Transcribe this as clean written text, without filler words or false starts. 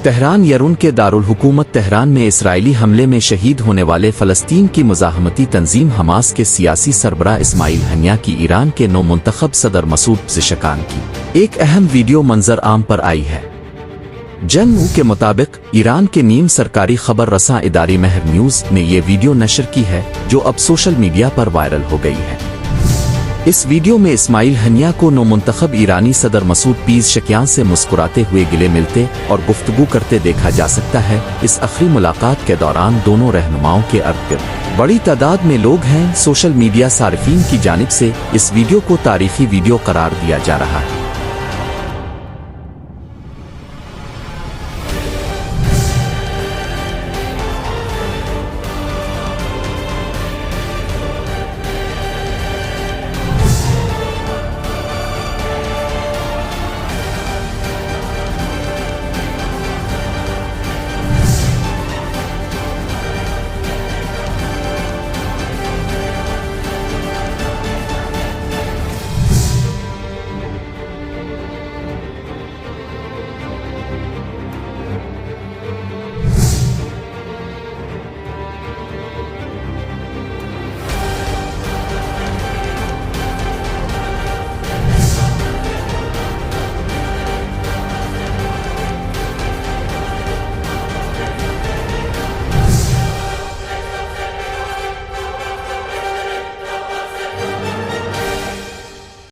Tehran यरून के दारुल हुकूमत Tehran में इसराइली हमले में शहीद होने वाले फ़लस्तीन की मुज़ाहमती तंजीम हमास के सियासी सरबराह इस्माइल हनिया की ईरान के नौ मुंतखब सदर मसूद पेज़ेशकान की एक अहम वीडियो मंजर आम पर आई है। जंग के मुताबिक ईरान के नीम सरकारी खबर रसां इदारे महर न्यूज़ ने ये वीडियो नशर की है, जो अब सोशल मीडिया पर वायरल हो गई है। इस वीडियो में इस्माइल हनिया को नौमुंतखब ईरानी सदर मसूद पेज़ेशकियान से मुस्कुराते हुए गिले मिलते और गुफ्तगू करते देखा जा सकता है। इस आखिरी मुलाकात के दौरान दोनों रहनुमाओं के इर्द-गिर्द बड़ी तादाद में लोग हैं। सोशल मीडिया सार्फिन की जानिब से इस वीडियो को तारीखी वीडियो करार दिया जा रहा है।